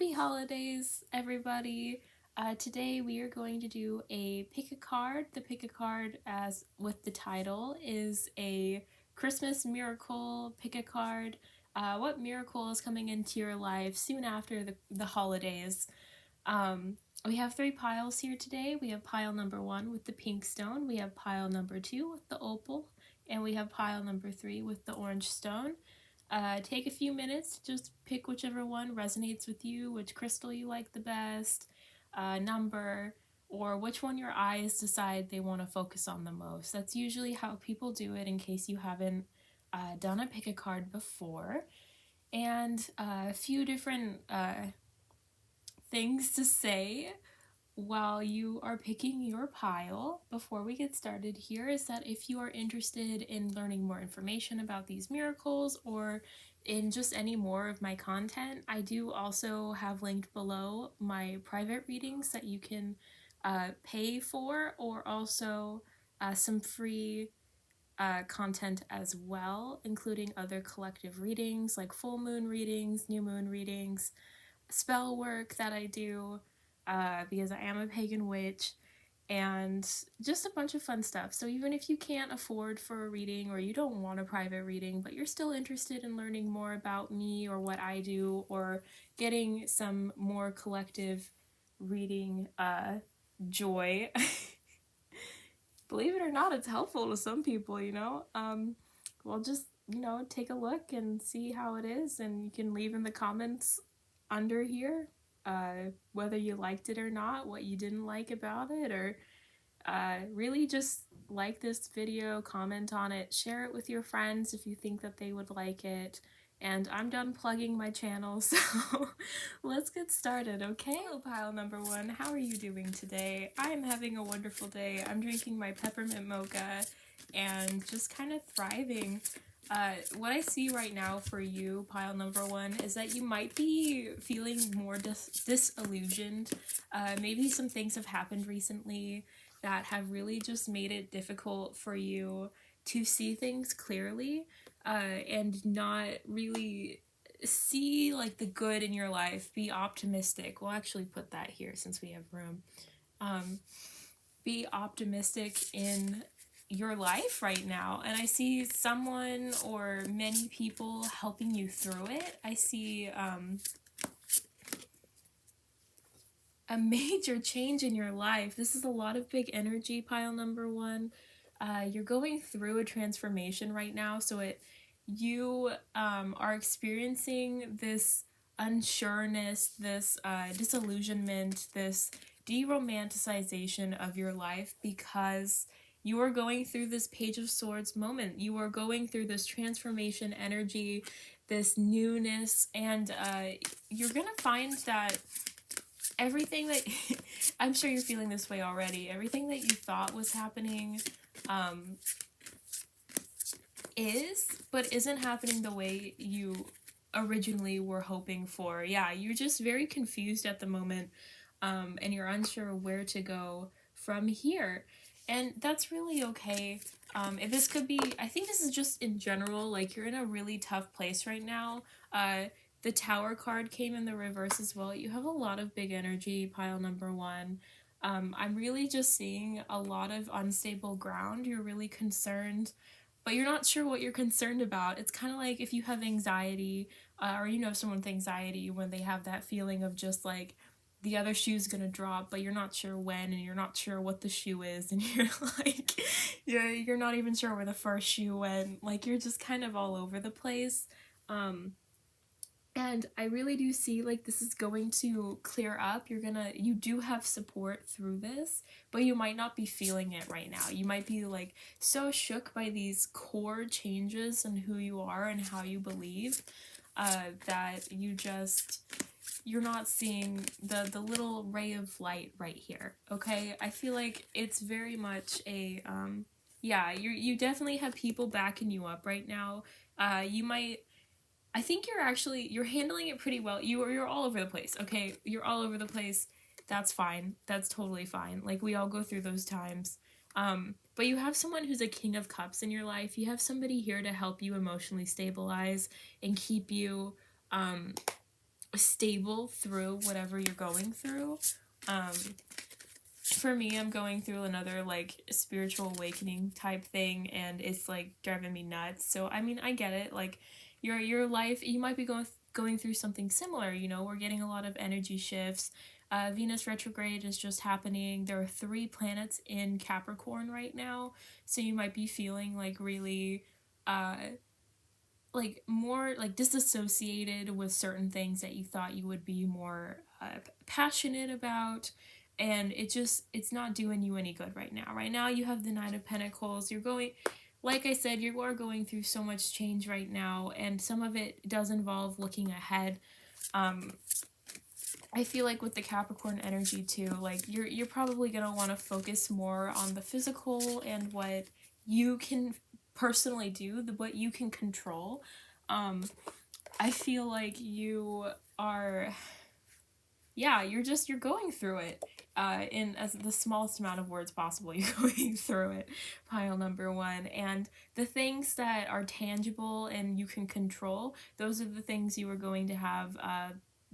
Happy holidays, everybody. Today we are going to do a pick a card. The pick a card, as with the title, is a Christmas miracle pick a card. What miracle is coming into your life soon after the holidays? We have 3 piles here today. We have pile number 1 with the pink stone. We have pile number 2 with the opal. And we have pile number 3 with the orange stone. Take a few minutes to just pick whichever one resonates with you, which crystal you like the best, number, or which one your eyes decide they want to focus on the most. That's usually how people do it in case you haven't done a pick a card before. And a few different things to say while you are picking your pile before we get started here is that if you are interested in learning more information about these miracles or in just any more of my content, I do also have linked below my private readings that you can pay for, or also some free content as well, including other collective readings like full moon readings, new moon readings, spell work that I do because I am a pagan witch, and just a bunch of fun stuff. So even if you can't afford for a reading or you don't want a private reading, but you're still interested in learning more about me or what I do, or getting some more collective reading joy, believe it or not, it's helpful to some people, well, just, take a look and see how it is, and you can leave in the comments under here whether you liked it or not, what you didn't like about it, or really just like this video, comment on it, share it with your friends if you think that they would like it. And I'm done plugging my channel, so let's get started, okay? Hello, pile number 1. How are you doing today? I am having a wonderful day. I'm drinking my peppermint mocha and just kind of thriving. What I see right now for you, pile number 1, is that you might be feeling more disillusioned. Maybe some things have happened recently that have really just made it difficult for you to see things clearly and not really see like the good in your life. Be optimistic. We'll actually put that here since we have room. Be optimistic in your life right now, and I see someone or many people helping you through it. I see a major change in your life. This is a lot of big energy, pile number 1. You're going through a transformation right now, so you are experiencing this unsureness, this disillusionment, this de-romanticization of your life because you are going through this Page of Swords moment. You are going through this transformation energy, this newness, and you're gonna find that everything that I'm sure you're feeling this way already, everything that you thought was happening but isn't happening the way you originally were hoping for. Yeah, you're just very confused at the moment, and you're unsure where to go from here, and that's really okay. And this could be, I think this is just in general, like you're in a really tough place right now. The Tower card came in the reverse as well. You have a lot of big energy, pile number 1. I'm really just seeing a lot of unstable ground. You're really concerned, but you're not sure what you're concerned about. It's kind of like if you have anxiety, or you know someone with anxiety, when they have that feeling of just like the other shoe's gonna drop, but you're not sure when, and you're not sure what the shoe is, and you're like, you're not even sure where the first shoe went. Like, you're just kind of all over the place. And I really do see like this is going to clear up. You do have support through this, but you might not be feeling it right now. You might be like so shook by these core changes in who you are and how you believe that you're not seeing the little ray of light right here, okay? I feel like it's very much a, yeah, you definitely have people backing you up right now. I think you're handling it pretty well. You're all over the place, okay? You're all over the place. That's fine. That's totally fine. Like, we all go through those times. But you have someone who's a King of Cups in your life. You have somebody here to help you emotionally stabilize and keep you stable through whatever you're going through. Um, for me, I'm going through another like spiritual awakening type thing, and it's like driving me nuts. So I mean, I get it. Like your life, you might be going through something similar. You know, we're getting a lot of energy shifts. Venus retrograde is just happening. There are 3 planets in Capricorn right now, so you might be feeling like really uh like more like disassociated with certain things that you thought you would be more passionate about, and it's not doing you any good right now. Right now you have the Knight of Pentacles. You're going, like I said, you are going through so much change right now, and some of it does involve looking ahead. um I feel like with the Capricorn energy too, like you're probably going to want to focus more on the physical and what you can personally do, what you can control. um I feel like you are, yeah, you're going through it in as the smallest amount of words possible. You're going through it, pile number 1. And the things that are tangible and you can control, those are the things you are going to have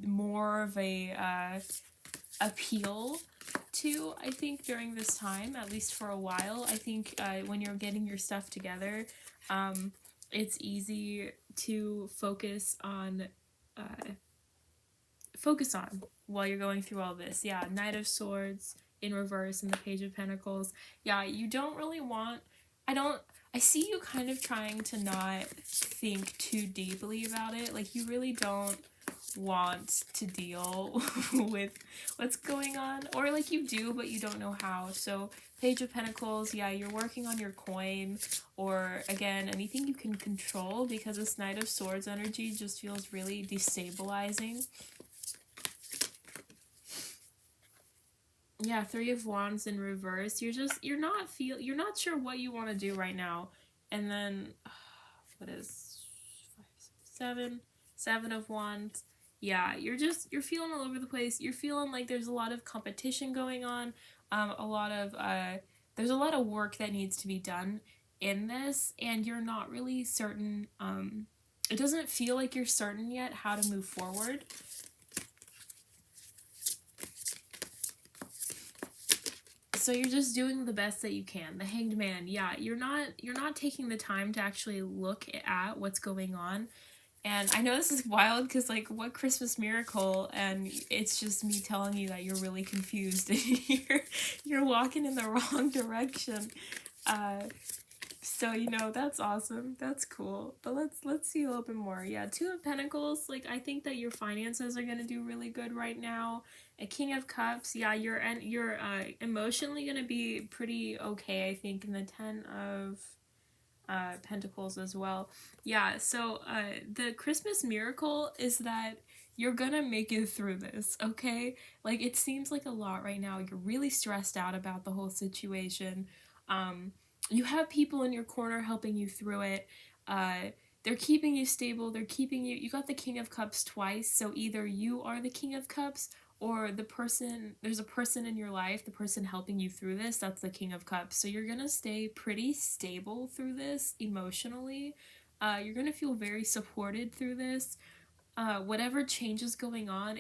more of a appeal to, I think, during this time, at least for a while. I think when you're getting your stuff together, it's easy to focus on while you're going through all this. Yeah, Knight of Swords in reverse and the Page of Pentacles. Yeah, you don't really want, I see you kind of trying to not think too deeply about it. Like, you really don't want to deal with what's going on, or like you do but you don't know how. So Page of Pentacles, yeah, you're working on your coin, or again, anything you can control, because this Knight of Swords energy just feels really destabilizing. Yeah, 3 of Wands in reverse. You're not sure what you want to do right now. And then what is 5, 6, 7, 7 of Wands. Yeah, you're feeling all over the place. You're feeling like there's a lot of competition going on. There's a lot of work that needs to be done in this, and you're not really certain. It doesn't feel like you're certain yet how to move forward. So you're just doing the best that you can. The Hanged Man, yeah, you're not taking the time to actually look at what's going on. And I know this is wild because, like, what Christmas miracle? And it's just me telling you that you're really confused and you're walking in the wrong direction. So, you know, that's awesome. That's cool. But let's see a little bit more. Yeah, 2 of Pentacles. Like, I think that your finances are gonna do really good right now. A King of Cups. Yeah, you're emotionally gonna be pretty okay, I think, in the 10 of Pentacles as well. Yeah, so the Christmas miracle is that you're gonna make it through this, okay? Like, it seems like a lot right now. You're really stressed out about the whole situation. You have people in your corner helping you through it. They're keeping you stable. You got the King of Cups twice, so either you are the King of Cups, or there's a person in your life, the person helping you through this, that's the King of Cups. So you're gonna stay pretty stable through this emotionally. You're gonna feel very supported through this. Whatever change is going on,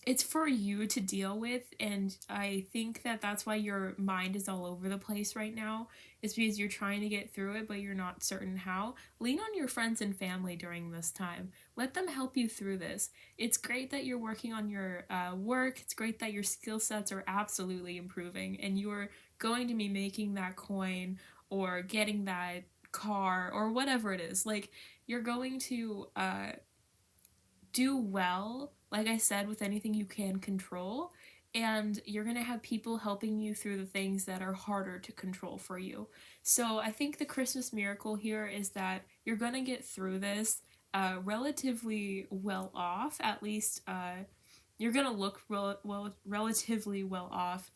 it's for you to deal with, and I think that that's why your mind is all over the place right now. It's because you're trying to get through it but you're not certain how. Lean on your friends and family during this time. Let them help you through this. It's great that you're working on your work. It's great that your skill sets are absolutely improving and you're going to be making that coin or getting that car or whatever it is. Like, you're going to do well, like I said, with anything you can control, and you're going to have people helping you through the things that are harder to control for you. So I think the Christmas miracle here is that you're going to get through this relatively well off. At least you're going to look relatively well off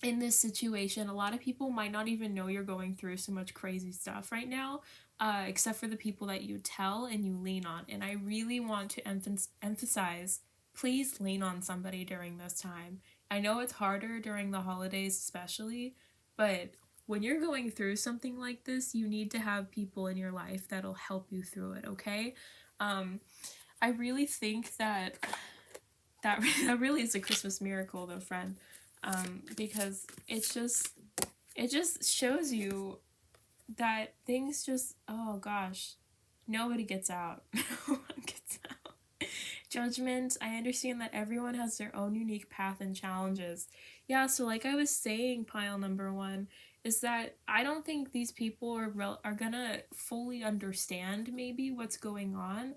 in this situation. A lot of people might not even know you're going through so much crazy stuff right now, except for the people that you tell and you lean on. And I really want to emphasize, please lean on somebody during this time. I know it's harder during the holidays especially, but when you're going through something like this, you need to have people in your life that'll help you through it, okay? I really think that that really is a Christmas miracle, though, friend, because it just shows you that things just, oh gosh, nobody gets out. No one gets out. Judgment, I understand that everyone has their own unique path and challenges. Yeah, so like I was saying, pile number one is that I don't think these people are gonna fully understand maybe what's going on.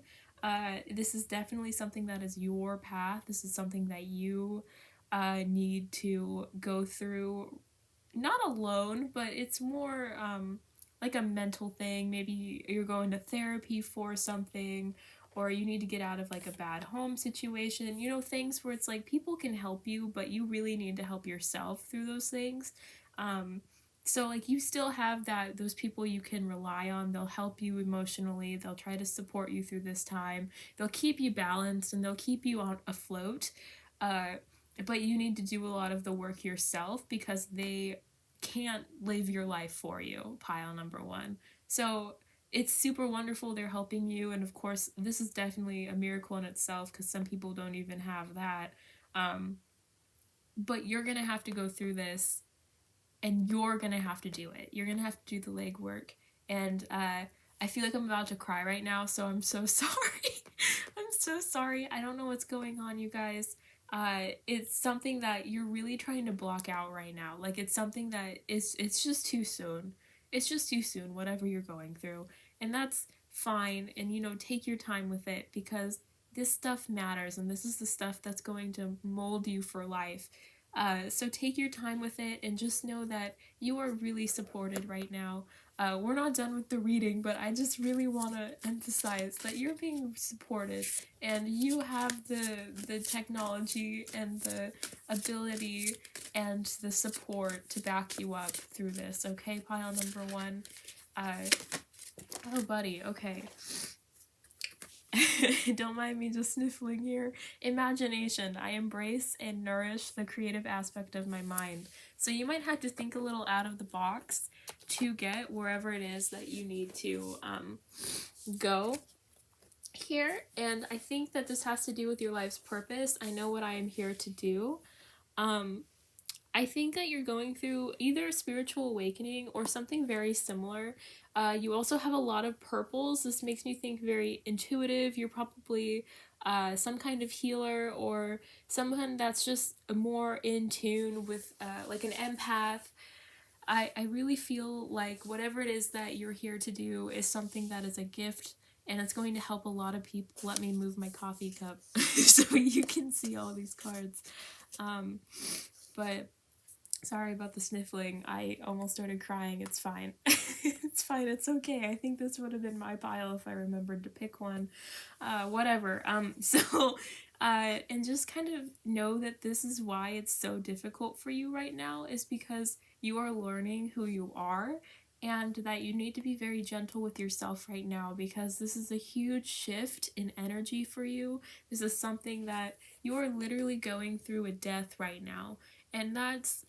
This is definitely something that is your path. This is something that you need to go through, not alone, but it's more like a mental thing. Maybe you're going to therapy for something, or you need to get out of like a bad home situation. You know, things where it's like people can help you, but you really need to help yourself through those things. Um, so like you still have those people you can rely on. They'll help you emotionally. They'll try to support you through this time. They'll keep you balanced and they'll keep you on afloat. Uh, but you need to do a lot of the work yourself because they can't live your life for you, pile number one. So it's super wonderful they're helping you, and of course this is definitely a miracle in itself because some people don't even have that. um, but you're gonna have to go through this, and you're gonna have to do it. You're gonna have to do the legwork. And I feel like I'm about to cry right now, so I'm so sorry. I'm so sorry. I don't know what's going on, you guys. It's something that you're really trying to block out right now. Like it's something that it's just too soon. It's just too soon, whatever you're going through. And that's fine. And you know, take your time with it because this stuff matters and this is the stuff that's going to mold you for life. So take your time with it and just know that you are really supported right now. We're not done with the reading, but I just really want to emphasize that you're being supported and you have the technology and the ability and the support to back you up through this. Okay, pile number one. Oh, buddy. Okay. Don't mind me just sniffling here. Imagination. I embrace and nourish the creative aspect of my mind. So you might have to think a little out of the box to get wherever it is that you need to go here. And I think that this has to do with your life's purpose. I know what I am here to do. I think that you're going through either a spiritual awakening or something very similar. You also have a lot of purples. This makes me think very intuitive. You're probably some kind of healer or someone that's just more in tune with like an empath. I really feel like whatever it is that you're here to do is something that is a gift and it's going to help a lot of people. Let me move my coffee cup so you can see all these cards. But sorry about the sniffling. I almost started crying. It's fine. It's fine. It's okay. I think this would have been my pile if I remembered to pick one. Whatever. And just kind of know that this is why it's so difficult for you right now is because you are learning who you are and that you need to be very gentle with yourself right now because this is a huge shift in energy for you. This is something that you are literally going through a death right now. And that's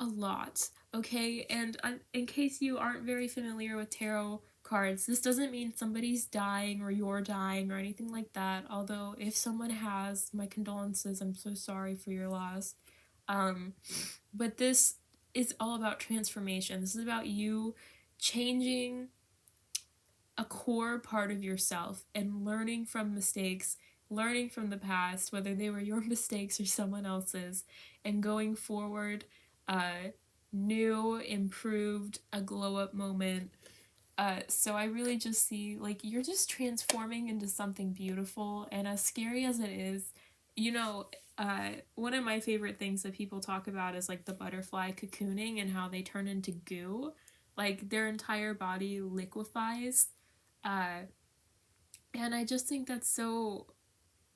a lot, okay? And in case you aren't very familiar with tarot cards, this doesn't mean somebody's dying or you're dying or anything like that. Although, if someone has, my condolences, I'm so sorry for your loss. But this is all about transformation. This is about you changing a core part of yourself and learning from mistakes, learning from the past, whether they were your mistakes or someone else's, and going forward, new, improved, a glow up moment. So I really just see like you're just transforming into something beautiful, and as scary as it is, you know, one of my favorite things that people talk about is like the butterfly cocooning and how they turn into goo, like their entire body liquefies. Uh, and I just think that's so.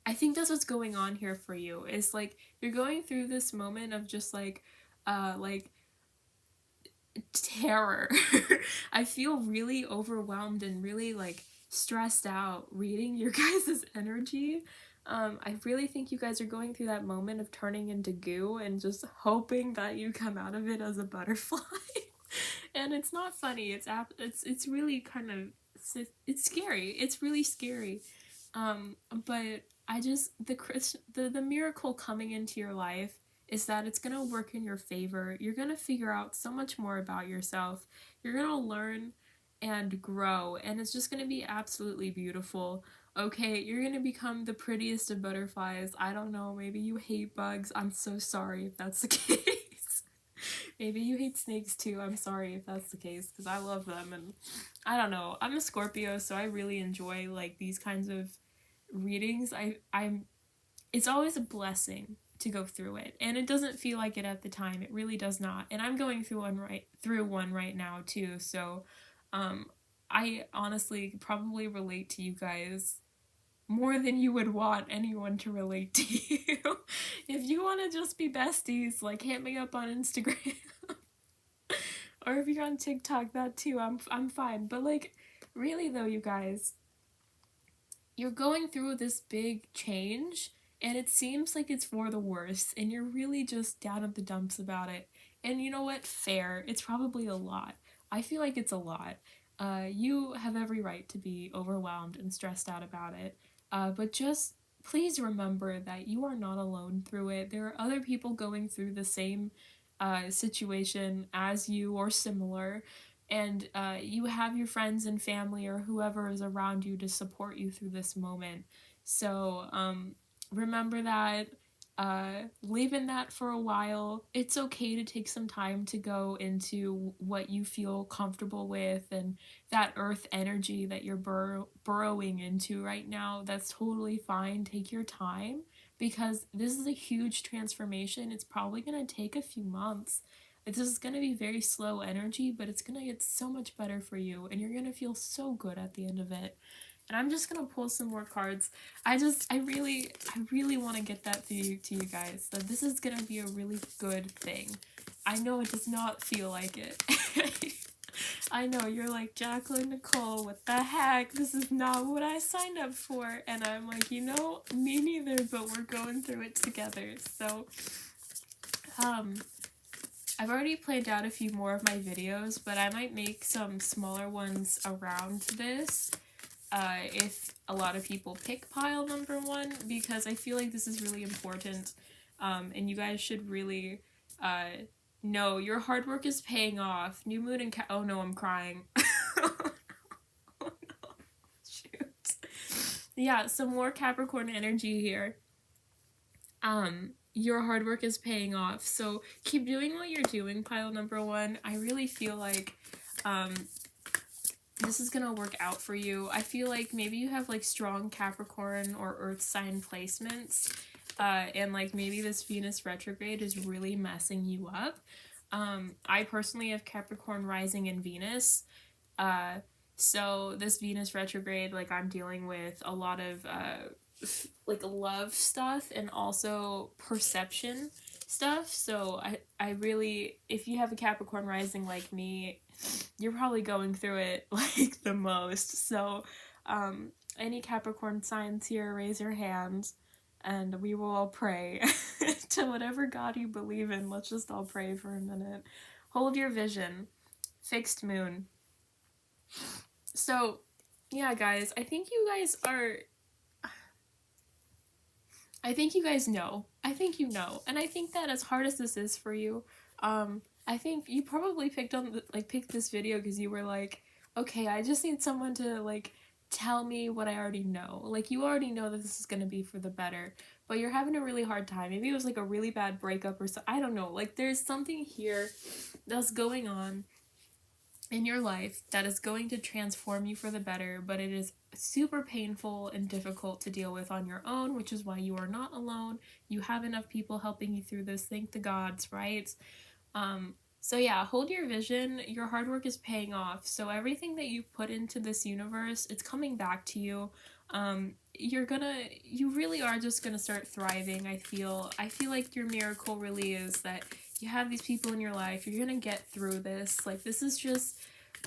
I think that's what's going on here for you. Is like you're going through this moment of just like terror. I feel really overwhelmed and really like stressed out reading your guys' energy. I really think you guys are going through that moment of turning into goo and just hoping that you come out of it as a butterfly. And it's not funny. It's really kind of it's scary. It's really scary. But the miracle coming into your life is that it's gonna work in your favor. You're gonna figure out so much more about yourself. You're gonna learn and grow, and it's just gonna be absolutely beautiful. Okay, you're gonna become the prettiest of butterflies. I don't know, maybe you hate bugs. I'm so sorry if that's the case. Maybe you hate snakes too. I'm sorry if that's the case, because I love them, and I don't know. I'm a Scorpio, so I really enjoy like these kinds of readings. I'm it's always a blessing to go through it, and it doesn't feel like it at the time. It really does not. And I'm going through one right now too. So I honestly probably relate to you guys more than you would want anyone to relate to you. If you want to just be besties, like hit me up on Instagram. Or if you're on TikTok, that too. I'm fine. But like really though, you guys, you're going through this big change, and it seems like it's for the worse, and you're really just down at the dumps about it. And you know what? Fair. It's probably a lot. I feel like it's a lot. You have every right to be overwhelmed and stressed out about it. But just please remember that you are not alone through it. There are other people going through the same situation as you or similar, and you have your friends and family or whoever is around you to support you through this moment. So remember that. Live in that for a while. It's okay to take some time to go into what you feel comfortable with, and that earth energy that you're burrowing into right now. That's totally fine. Take your time, because this is a huge transformation. It's probably going to take a few months. This is going to be very slow energy, but it's going to get so much better for you, and you're going to feel so good at the end of it. And I'm just gonna pull some more cards. I really want to get that to you guys. That this is gonna be a really good thing. I know it does not feel like it. I know you're like, Jacqueline Nicole, what the heck? This is not what I signed up for. And I'm like, you know, me neither, but we're going through it together. So, I've already planned out a few more of my videos, but I might make some smaller ones around this. If a lot of people pick pile number 1, because I feel like this is really important, and you guys should really know your hard work is paying off. New moon and oh no, I'm crying. Oh no, shoot. Yeah, some more Capricorn energy here. Your hard work is paying off, so keep doing what you're doing, pile number 1. I really feel like this is gonna work out for you. I feel like maybe you have like strong Capricorn or Earth sign placements, and like maybe this Venus retrograde is really messing you up. I personally have Capricorn rising in Venus, so this Venus retrograde, like I'm dealing with a lot of like love stuff and also perception stuff. So I really, if you have a Capricorn rising like me, you're probably going through it like the most. So any Capricorn signs here, raise your hands and we will all pray to whatever God you believe in. Let's just all pray for a minute. Hold your vision. Fixed moon. So yeah, guys, I think you guys know. I think you know. And I think that as hard as this is for you, I think you probably picked this video because you were like, okay, I just need someone to like tell me what I already know. Like you already know that this is going to be for the better, but you're having a really hard time. Maybe it was like a really bad breakup or so. I don't know. Like there's something here that's going on in your life that is going to transform you for the better, but it is super painful and difficult to deal with on your own, which is why you are not alone. You have enough people helping you through this. Thank the gods, right? So yeah, hold your vision. Your hard work is paying off. So everything that you put into this universe, it's coming back to you. You really are just gonna start thriving. I feel like your miracle really is that you have these people in your life. You're gonna get through this. Like this is just,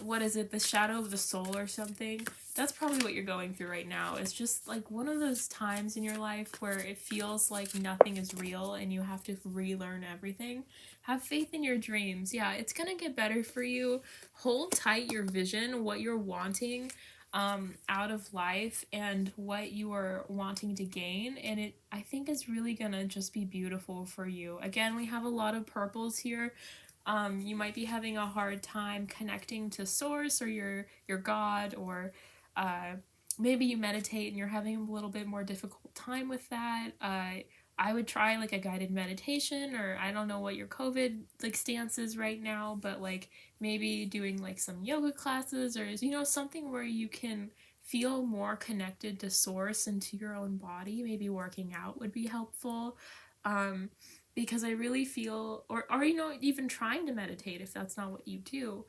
what is it, the shadow of the soul or something? That's probably what you're going through right now. It's just like one of those times in your life where it feels like nothing is real and you have to relearn everything. Have faith in your dreams. Yeah, it's gonna get better for you. Hold tight your vision, what you're wanting. out of life and what you are wanting to gain, and it, I think, is really gonna just be beautiful for you. Again, we have a lot of purples here. You might be having a hard time connecting to source or your God, or maybe you meditate and you're having a little bit more difficult time with that. I would try like a guided meditation, or I don't know what your COVID like stance is right now, but like maybe doing like some yoga classes, or something where you can feel more connected to source and to your own body. Maybe working out would be helpful. Because I really feel, or even trying to meditate if that's not what you do,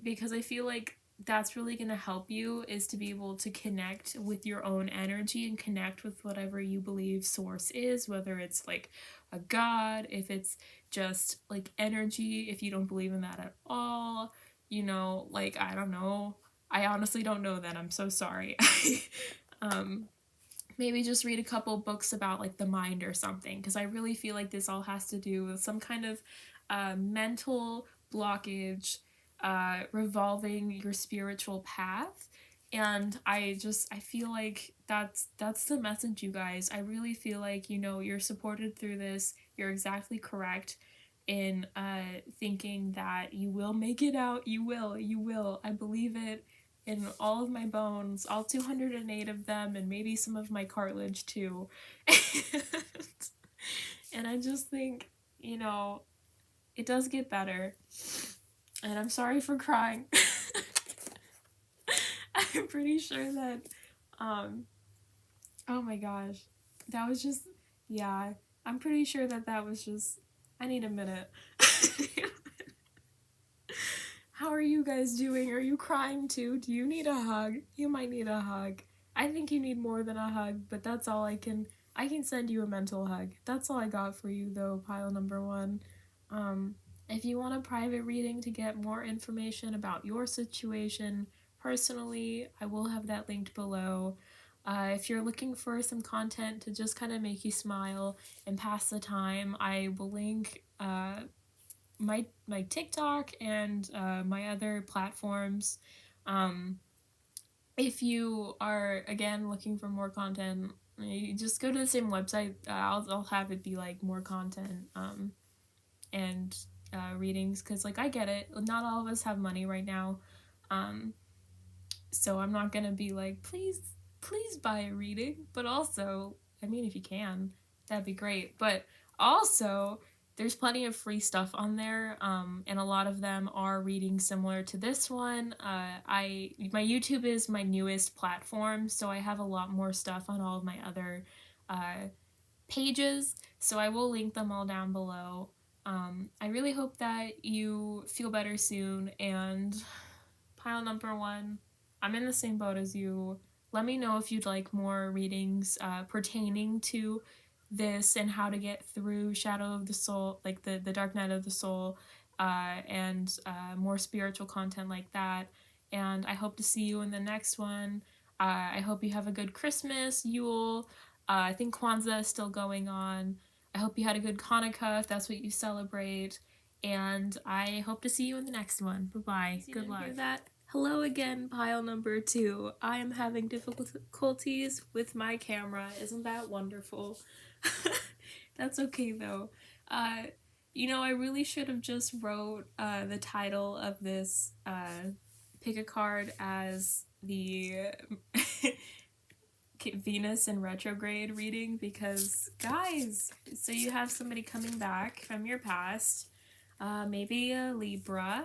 because I feel like that's really going to help you, is to be able to connect with your own energy and connect with whatever you believe source is, whether it's like a god, if it's just like energy, if you don't believe in that at all, like, I don't know. I honestly don't know that. I'm so sorry. Maybe just read a couple books about like the mind or something, because I really feel like this all has to do with some kind of mental blockage revolving your spiritual path. And I feel like that's the message, you guys. I really feel like, you're supported through this. You're exactly correct in thinking that you will make it out. You will. I believe it in all of my bones, all 208 of them, and maybe some of my cartilage too. And I just think, it does get better. And I'm sorry for crying. I'm pretty sure that, oh my gosh, that was just, yeah, I'm pretty sure that was just, I need a minute. How are you guys doing? Are you crying too? Do you need a hug? You might need a hug. I think you need more than a hug, but that's all I can send you a mental hug. That's all I got for you though, pile number 1. If you want a private reading to get more information about your situation personally, I will have that linked below. If you're looking for some content to just kind of make you smile and pass the time, I will link my TikTok and my other platforms. If you are, again, looking for more content, you just go to the same website. I'll have it be like more content and readings, because like, I get it, not all of us have money right now, so I'm not gonna be like, please buy a reading. But also, I mean, if you can, that'd be great. But also, there's plenty of free stuff on there, and a lot of them are readings similar to this one. My YouTube is my newest platform, so I have a lot more stuff on all of my other pages, so I will link them all down below. I really hope that you feel better soon, and pile number 1, I'm in the same boat as you. Let me know if you'd like more readings pertaining to this and how to get through Shadow of the Soul, like the Dark Night of the Soul, and more spiritual content like that. And I hope to see you in the next one. I hope you have a good Christmas, Yule. I think Kwanzaa is still going on. I hope you had a good Hanukkah if that's what you celebrate. And I hope to see you in the next one. Bye-bye. Good luck. Hear that? Hello again, pile number 2. I am having difficulties with my camera. Isn't that wonderful? That's okay though. I really should have just wrote the title of this pick a card as the Venus in retrograde reading, because guys, so you have somebody coming back from your past, maybe a Libra.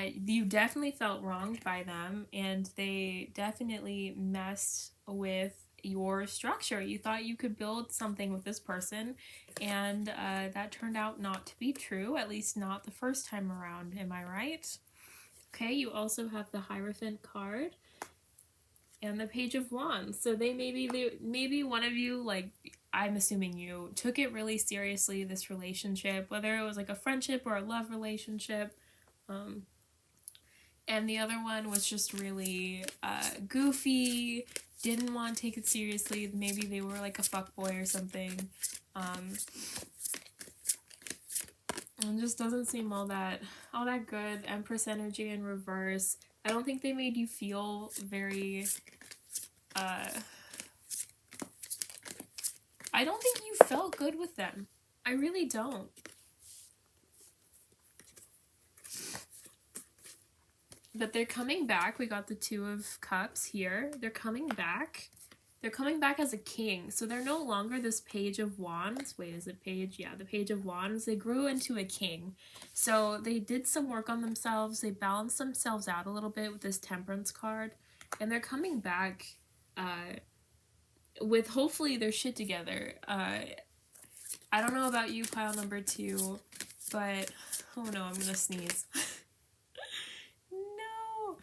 You definitely felt wronged by them, and they definitely messed with your structure. You thought you could build something with this person, and that turned out not to be true, at least not the first time around. Am I right? Okay, you also have the Hierophant card and the Page of Wands. So maybe one of you, like, I'm assuming you took it really seriously, this relationship, whether it was like a friendship or a love relationship. And the other one was just really goofy, didn't want to take it seriously. Maybe they were like a fuckboy or something. And just doesn't seem all that good. Empress energy in reverse. I don't think they made you feel very, I don't think you felt good with them. I really don't. But they're coming back. We got the Two of Cups here. They're coming back. They're coming back as a king. So they're no longer this Page of Wands. Wait, is it Page? Yeah, the Page of Wands. They grew into a king. So they did some work on themselves. They balanced themselves out a little bit with this Temperance card. And they're coming back with hopefully their shit together. I don't know about you, pile number 2, but oh no, I'm gonna sneeze. No.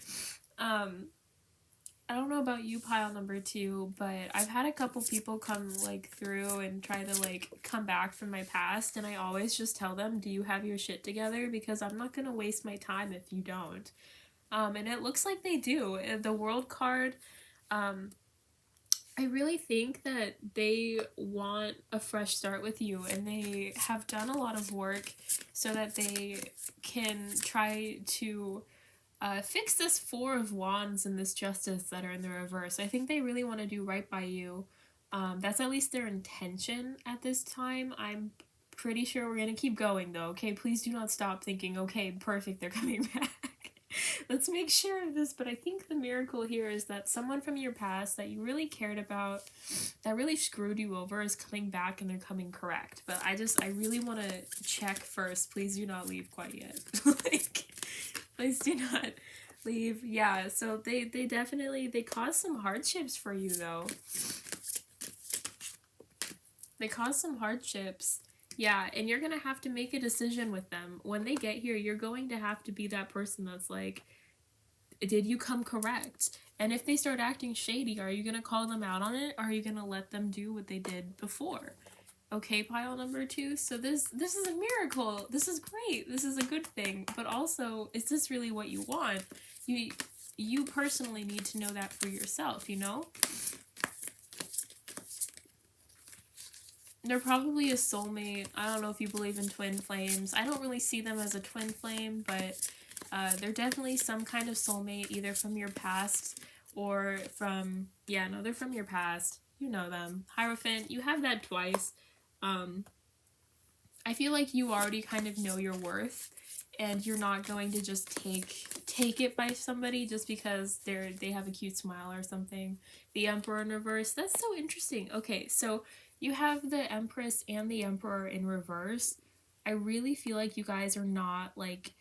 I don't know about you, pile number 2, but I've had a couple people come like through and try to like come back from my past, and I always just tell them, do you have your shit together? Because I'm not gonna waste my time if you don't. And it looks like they do. The World card, I really think that they want a fresh start with you, and they have done a lot of work so that they can try to fix this Four of Wands and this Justice that are in the reverse. I think they really want to do right by you. That's at least their intention at this time. I'm pretty sure we're going to keep going though, okay? Please do not stop thinking, okay, perfect, they're coming back. Let's make sure of this, but I think the miracle here is that someone from your past that you really cared about, that really screwed you over, is coming back and they're coming correct. But I really want to check first. Please do not leave quite yet. Like, please do not leave. Yeah, so they definitely, they caused some hardships for you though. They caused some hardships. Yeah, and you're gonna have to make a decision with them. When they get here, you're going to have to be that person that's like, did you come correct? And if they start acting shady, are you gonna call them out on it? Or are you gonna let them do what they did before? Okay, pile number 2. So this is a miracle. This is great. This is a good thing. But also, is this really what you want? You personally need to know that for yourself, you know? They're probably a soulmate. I don't know if you believe in twin flames. I don't really see them as a twin flame, but they're definitely some kind of soulmate, either from your past or from, yeah, no, they're from your past. You know them. Hierophant, you have that twice. I feel like you already kind of know your worth, and you're not going to just take it by somebody just because they have a cute smile or something. The Emperor in reverse, that's so interesting. Okay, so you have the Empress and the Emperor in reverse. I really feel like you guys are not, like,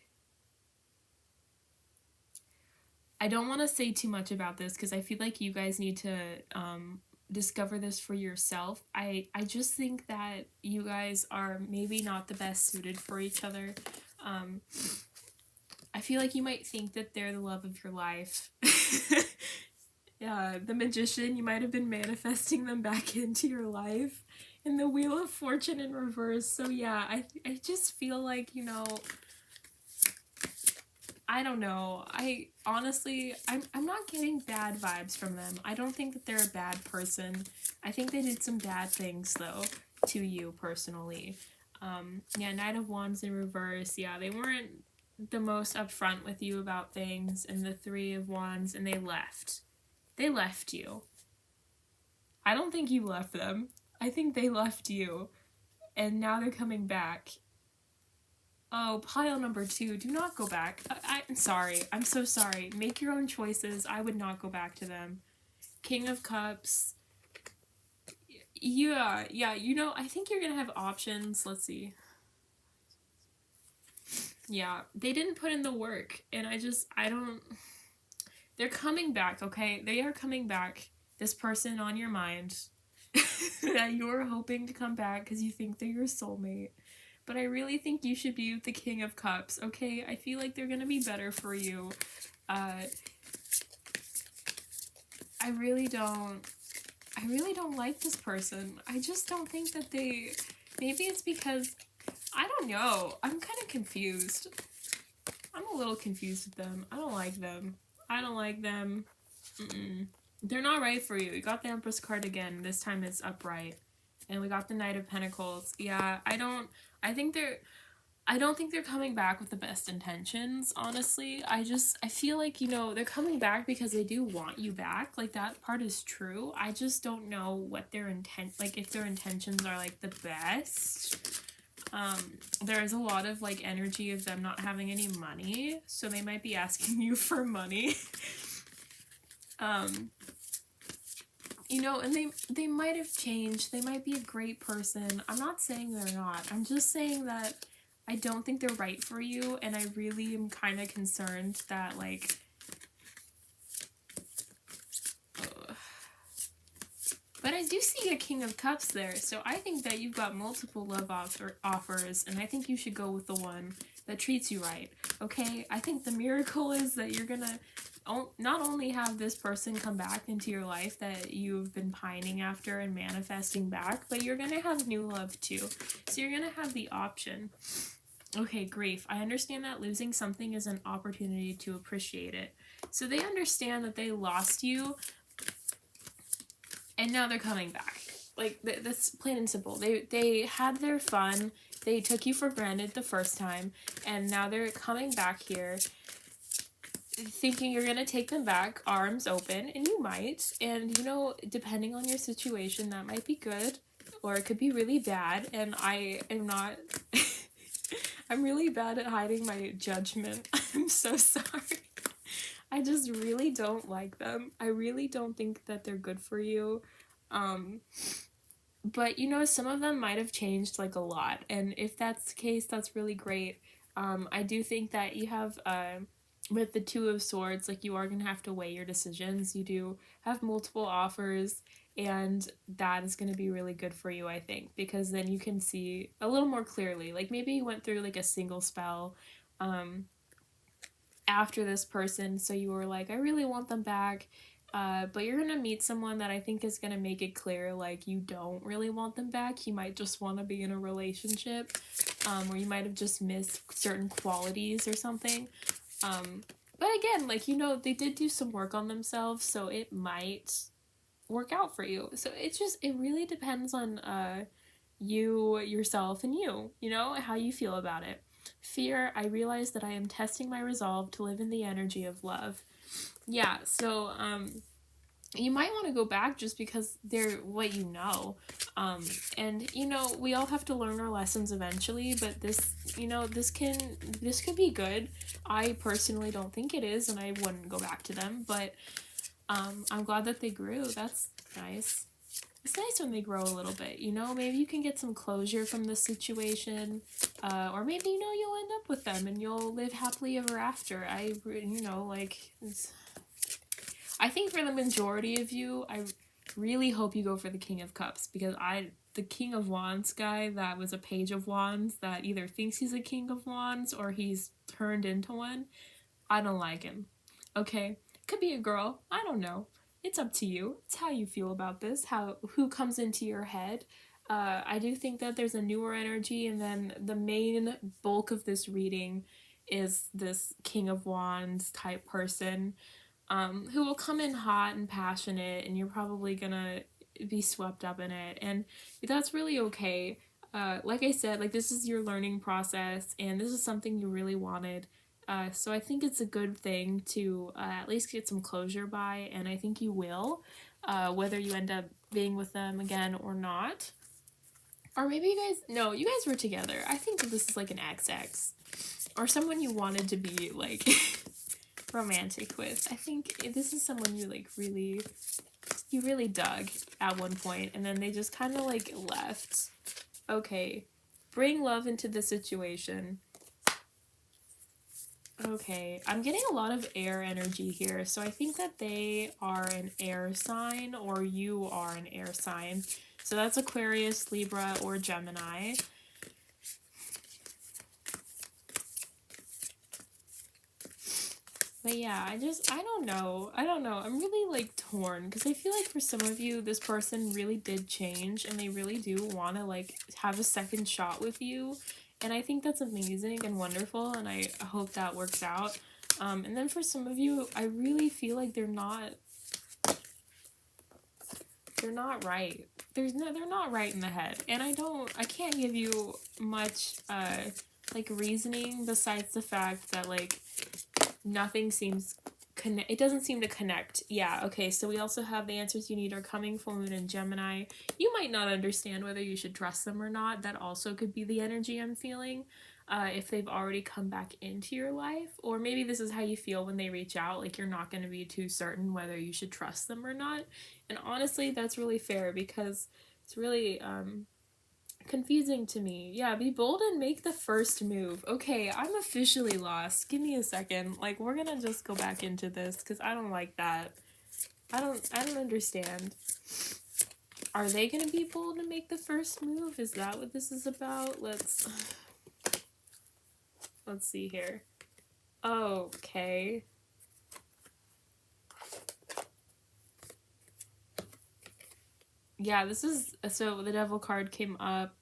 I don't want to say too much about this because I feel like you guys need to discover this for yourself. I just think that you guys are maybe not the best suited for each other. I feel like you might think that they're the love of your life. The Magician, you might have been manifesting them back into your life. And the Wheel of Fortune in reverse. So yeah, I just feel like, you know, I don't know. I honestly, I'm not getting bad vibes from them. I don't think that they're a bad person. I think they did some bad things though to you personally. Yeah, Knight of Wands in reverse. Yeah, they weren't the most upfront with you about things, and the Three of Wands, and they left. They left you. I don't think you left them. I think they left you. And now they're coming back. Oh, pile number 2. Do not go back. I'm sorry. I'm so sorry. Make your own choices. I would not go back to them. King of Cups. Yeah, you know, I think you're gonna have options. Let's see. Yeah, they didn't put in the work, and I don't... They're coming back, okay? They are coming back. This person on your mind that you're hoping to come back because you think they're your soulmate. But I really think you should be with the King of Cups, okay? I feel like they're gonna be better for you. I really don't like this person. I just don't think that they... Maybe it's because... I don't know. I'm kind of confused. I'm a little confused with them. I don't like them. I don't like them. They're not right for you. We got the Empress card again. This time it's upright. And we got the Knight of Pentacles. Yeah, I think they're... I don't think they're coming back with the best intentions, honestly. I feel like, you know, they're coming back because they do want you back. Like, that part is true. I just don't know what their like, if their intentions are, like, the best. There is a lot of, like, energy of them not having any money, so they might be asking you for money. You know, and they might have changed. They might be a great person. I'm not saying they're not. I'm just saying that I don't think they're right for you, and I really am kind of concerned that, like, but I do see a King of Cups there, so I think that you've got multiple love offers, and I think you should go with the one that treats you right, okay? I think the miracle is that you're gonna not only have this person come back into your life that you've been pining after and manifesting back, but you're gonna have new love too. So you're gonna have the option. Okay, grief. I understand that losing something is an opportunity to appreciate it. So they understand that they lost you, and now they're coming back. Like, that's plain and simple. They had their fun. They took you for granted the first time, and now they're coming back here thinking you're going to take them back, arms open, and you might. And, you know, depending on your situation, that might be good, or it could be really bad, and I am not... I'm really bad at hiding my judgment. I'm so sorry. I just really don't like them. I really don't think that they're good for you. But, you know, some of them might have changed, like, a lot. And if that's the case, that's really great. I do think that you have, with the Two of Swords, like, you are going to have to weigh your decisions. You do have multiple offers, and that is going to be really good for you, I think, because then you can see a little more clearly. Like, maybe you went through, like, a single spell, after this person, so you were like, I really want them back, but you're gonna meet someone that I think is gonna make it clear, like, you don't really want them back. You might just want to be in a relationship, or you might have just missed certain qualities or something. But again, like, you know, they did do some work on themselves, so it might work out for you. So it really depends on you, yourself, and you know, how you feel about it. Fear, I realize that I am testing my resolve to live in the energy of love. Yeah, so you might want to go back just because they're what you know. And you know, we all have to learn our lessons eventually, but this, you know, this could be good. I personally don't think it is, and I wouldn't go back to them, but I'm glad that they grew. That's nice. It's nice when they grow a little bit, you know? Maybe you can get some closure from the situation, or maybe, you know, you'll end up with them and you'll live happily ever after. You know, like, I think for the majority of you, I really hope you go for the King of Cups, because the King of Wands guy that was a Page of Wands that either thinks he's a King of Wands or he's turned into one, I don't like him. Okay? Could be a girl. I don't know. It's up to you. It's how you feel about this, who comes into your head. I do think that there's a newer energy, and then the main bulk of this reading is this King of Wands type person, who will come in hot and passionate, and you're probably gonna be swept up in it, and that's really okay. Like I said, like, this is your learning process, and this is something you really wanted. So I think it's a good thing to at least get some closure by, and I think you will, whether you end up being with them again or not. Or maybe you guys were together. I think that this is like an XX, or someone you wanted to be, like, romantic with. I think this is someone you, like, you really dug at one point, and then they just kind of, like, left. Okay, bring love into the situation. Okay, I'm getting a lot of air energy here, so I think that they are an air sign, or you are an air sign. So that's Aquarius, Libra, or Gemini. But yeah, I don't know. I'm really, like, torn, because I feel like for some of you, this person really did change, and they really do want to, like, have a second shot with you. And I think that's amazing and wonderful, and I hope that works out. And then for some of you, I really feel like they're not right. They're not right in the head. And I can't give you much like reasoning besides the fact that like nothing seems it doesn't seem to connect. Yeah, okay, so we also have the answers you need are coming full moon in Gemini. You might not understand whether you should trust them or not. That also could be the energy I'm feeling. If they've already come back into your life, or maybe this is how you feel when they reach out, like you're not going to be too certain whether you should trust them or not. And honestly, that's really fair because it's really confusing to me. Yeah, be bold and make the first move. Okay, I'm officially lost. Give me a second. Like, we're gonna just go back into this because I don't like that. I don't understand. Are they gonna be bold and make the first move? Is that what this is about? Let's see here. Okay. Yeah, this is, so the Devil card came up.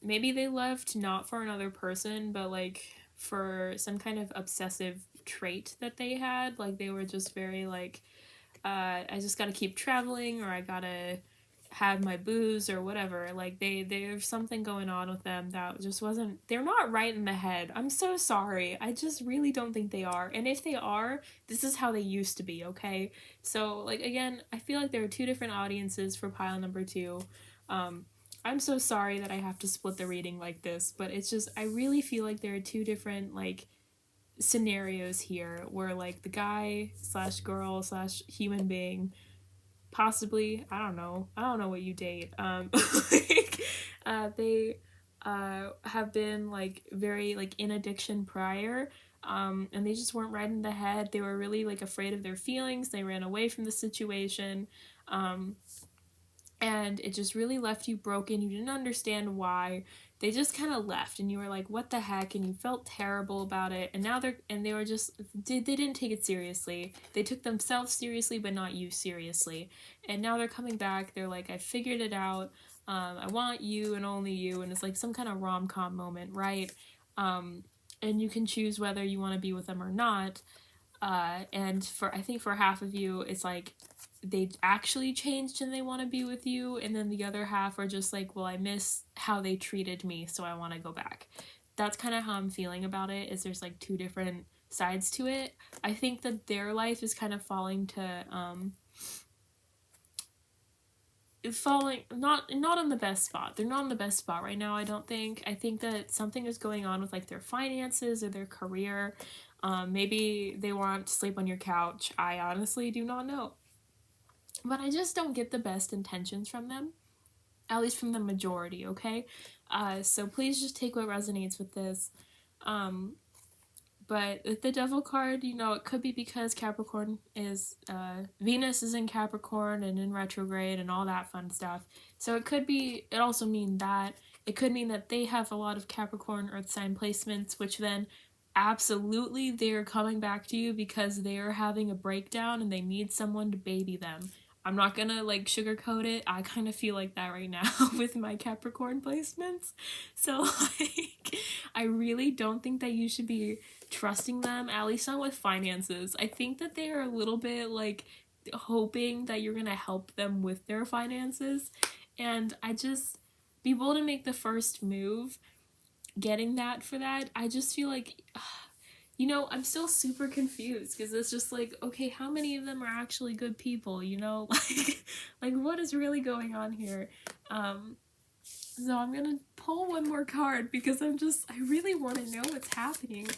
Maybe they left not for another person, but like for some kind of obsessive trait that they had. Like they were just very like, I just gotta keep traveling, or I gotta have my booze or whatever. Like there's something going on with them that just wasn't, they're not right in the head. I'm so sorry. I just really don't think they are. And if they are, this is how they used to be, okay? So like again, I feel like there are two different audiences for pile number 2. I'm so sorry that I have to split the reading like this, but it's just I really feel like there are two different like scenarios here where like the guy slash girl slash human being, possibly, I don't know what you date, like, they have been like very like in addiction prior, and they just weren't right in the head. They were really like afraid of their feelings. They ran away from the situation, and it just really left you broken. You didn't understand why. They just kind of left, and you were like, what the heck? And you felt terrible about it. And now they were just, they didn't take it seriously. They took themselves seriously, but not you seriously. And now they're coming back. They're like, I figured it out. I want you and only you. And it's like some kind of rom-com moment, right? And you can choose whether you want to be with them or not. And for, I think for half of you, it's like they actually changed and they want to be with you, and then the other half are just like, well, I miss how they treated me, so I want to go back. That's kind of how I'm feeling about it, is there's like two different sides to it. I think that their life is kind of falling not on the best spot. They're not in the best spot right now, I don't think. I think that something is going on with like their finances or their career. Maybe they want to sleep on your couch. I honestly do not know. But I just don't get the best intentions from them, at least from the majority, okay? So please just take what resonates with this. But with the Devil card, you know, it could be because Capricorn is, Venus is in Capricorn and in retrograde and all that fun stuff. So it could be, it also mean that. It could mean that they have a lot of Capricorn Earth sign placements, which then absolutely they're coming back to you because they are having a breakdown and they need someone to baby them. I'm not gonna like sugarcoat it. I kind of feel like that right now with my Capricorn placements. So like, I really don't think that you should be trusting them, at least not with finances. I think that they are a little bit like hoping that you're gonna help them with their finances, and I just, be able to make the first move. Getting that for that, I just feel like, you know, I'm still super confused because it's just like, okay, how many of them are actually good people, you know? Like what is really going on here? So I'm gonna pull one more card because I really want to know what's happening.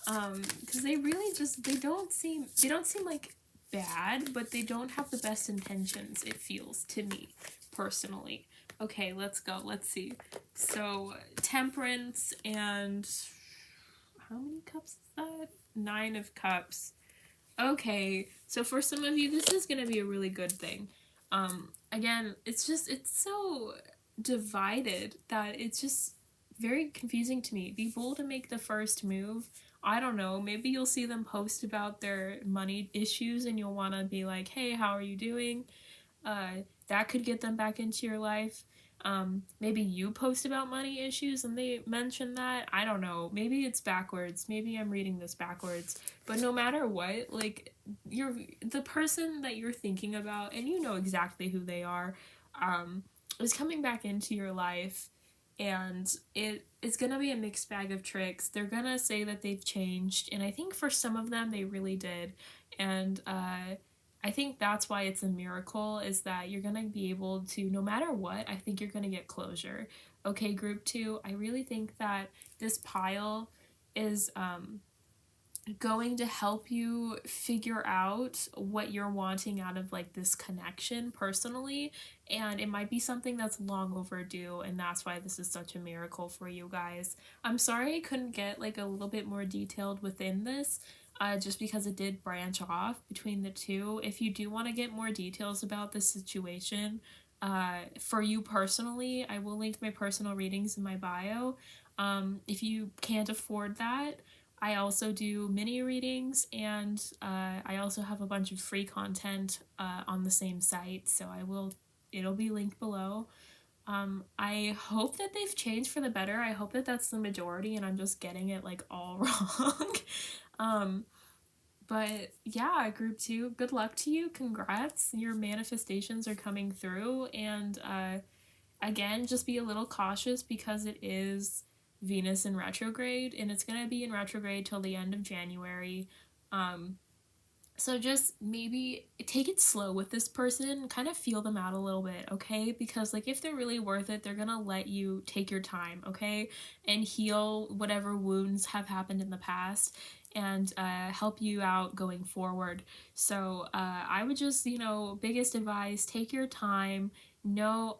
Because they really just, they don't seem like bad, but they don't have the best intentions, it feels to me, personally. Okay, let's go. Let's see. So, Temperance and how many cups is that? 9 of Cups. Okay, so for some of you, this is gonna be a really good thing. Again, it's so divided that it's just very confusing to me. Be bold to make the first move. I don't know, maybe you'll see them post about their money issues and you'll want to be like, hey, how are you doing? That could get them back into your life. Maybe you post about money issues and they mention that. I don't know. Maybe it's backwards. Maybe I'm reading this backwards. But no matter what, like, you're the person that you're thinking about, and you know exactly who they are, is coming back into your life. and it is gonna be a mixed bag of tricks. They're gonna say that they've changed, and I think for some of them they really did. And I think that's why it's a miracle, is that you're gonna be able to, no matter what, I think you're gonna get closure. Okay, group 2, I really think that this pile is going to help you figure out what you're wanting out of like this connection personally, and it might be something that's long overdue, and that's why this is such a miracle for you guys. I'm sorry I couldn't get like a little bit more detailed within this, just because it did branch off between the two. If you do want to get more details about this situation, for you personally, I will link my personal readings in my bio. If you can't afford that, I also do mini readings, and I also have a bunch of free content on the same site, so it'll be linked below. I hope that they've changed for the better. I hope that that's the majority and I'm just getting it like all wrong. But yeah, group 2, good luck to you. Congrats. Your manifestations are coming through, and again, just be a little cautious because it is Venus in retrograde, and it's going to be in retrograde till the end of January. So just maybe take it slow with this person, kind of feel them out a little bit, okay? Because like if they're really worth it, they're going to let you take your time, okay? And heal whatever wounds have happened in the past, and help you out going forward. So I would just, biggest advice, take your time. No,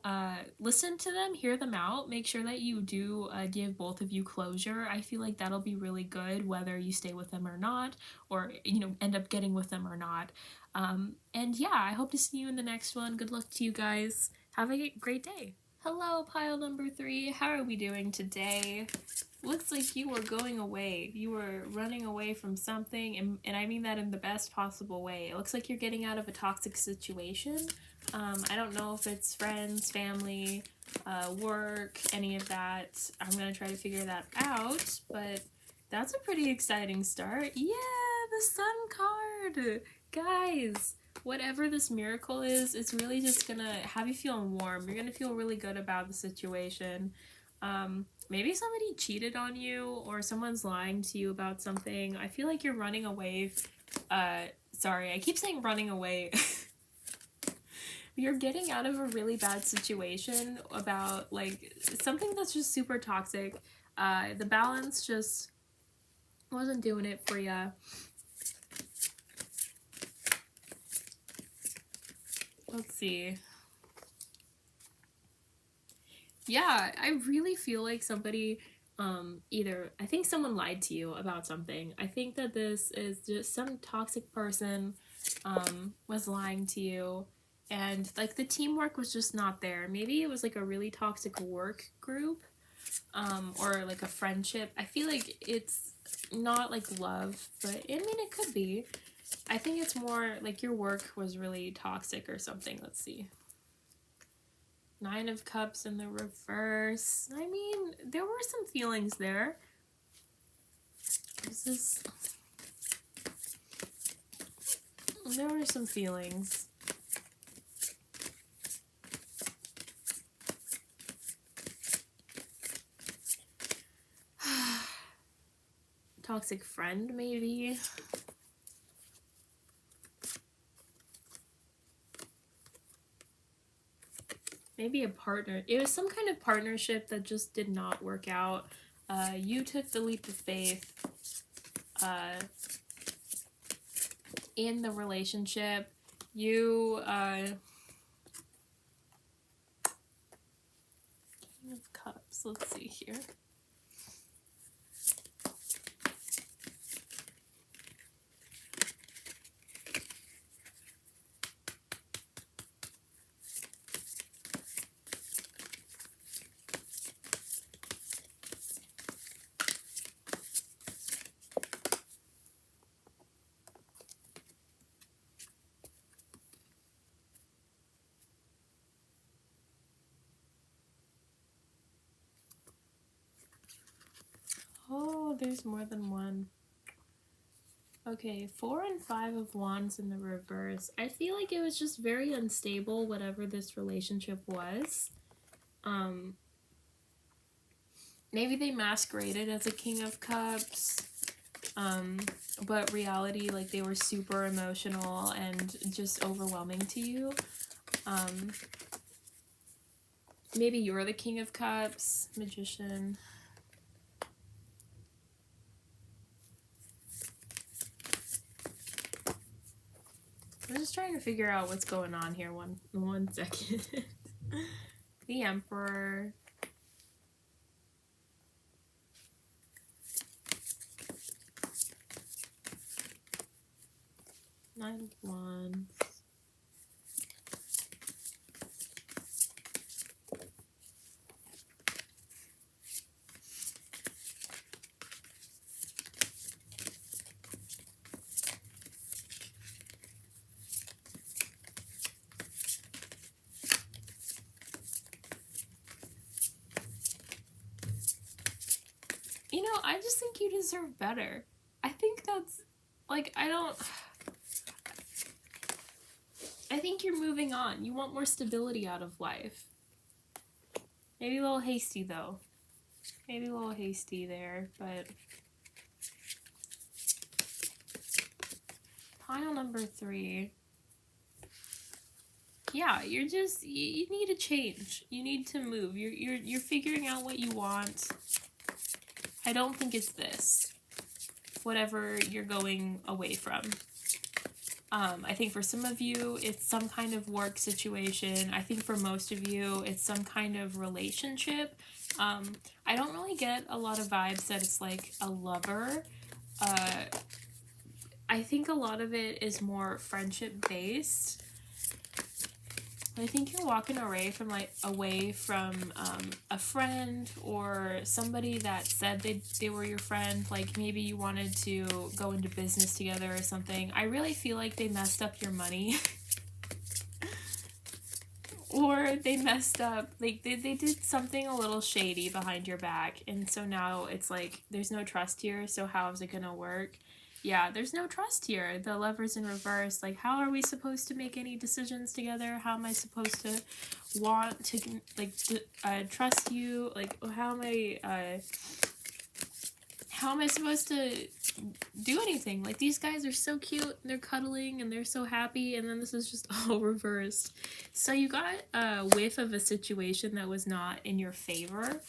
listen to them, hear them out, make sure that you do give both of you closure. I feel like that'll be really good, whether you stay with them or not, or end up getting with them or not. And yeah, I hope to see you in the next one. Good luck to you guys. Have a great day. Hello, pile number 3. How are we doing today? Looks like you were going away. You were running away from something, and I mean that in the best possible way. It looks like you're getting out of a toxic situation. I don't know if it's friends, family, work, any of that. I'm gonna try to figure that out, but that's a pretty exciting start. Yeah, the Sun card! Guys, whatever this miracle is, it's really just gonna have you feeling warm. You're gonna feel really good about the situation. Maybe somebody cheated on you, or someone's lying to you about something. I feel like you're running away. Sorry, I keep saying running away. You're getting out of a really bad situation about like something that's just super toxic. The balance just wasn't doing it for ya. Let's see. Yeah, I really feel like somebody I think someone lied to you about something. I think that this is just some toxic person was lying to you, and like the teamwork was just not there. Maybe it was like a really toxic work group, or like a friendship. I feel like it's not like love, but I mean it could be. I think it's more like your work was really toxic or something. Let's see. 9 of Cups in the reverse. I mean, there were some feelings there. There were some feelings. Toxic friend, maybe. Maybe a partner. It was some kind of partnership that just did not work out. You took the leap of faith in the relationship. You, King of Cups. Let's see here. Oh, there's more than one. Okay, 4 and 5 of Wands in the reverse. I feel like it was just very unstable, whatever this relationship was. maybe they masqueraded as a King of Cups, but reality, like, they were super emotional and just overwhelming to you. Maybe you're the King of Cups, Magician. I'm just trying to figure out what's going on here. One second. The Emperor. Nine of Wands. You know, I just think you deserve better. I think that's, like, I think you're moving on. You want more stability out of life. Maybe a little hasty, though. Maybe a little hasty there, but... Pile number 3. Yeah, you're just, you need a change. You need to move. You're figuring out what you want. I don't think it's this. Whatever you're going away from. I think for some of you, it's some kind of work situation. I think for most of you, it's some kind of relationship. I don't really get a lot of vibes that it's like a lover. I think a lot of it is more friendship based. I think you're walking away from a friend or somebody that said they were your friend. Like, maybe you wanted to go into business together or something. I really feel like they messed up your money. Or they messed up, like, they did something a little shady behind your back, and so now it's like, there's no trust here, so how is it gonna work? Yeah, there's no trust here. The Lover's in reverse. Like, how are we supposed to make any decisions together? How am I supposed to want to, like, trust you? Like, how am I supposed to do anything? Like, these guys are so cute, and they're cuddling, and they're so happy, and then this is just all reversed. So you got a whiff of a situation that was not in your favor,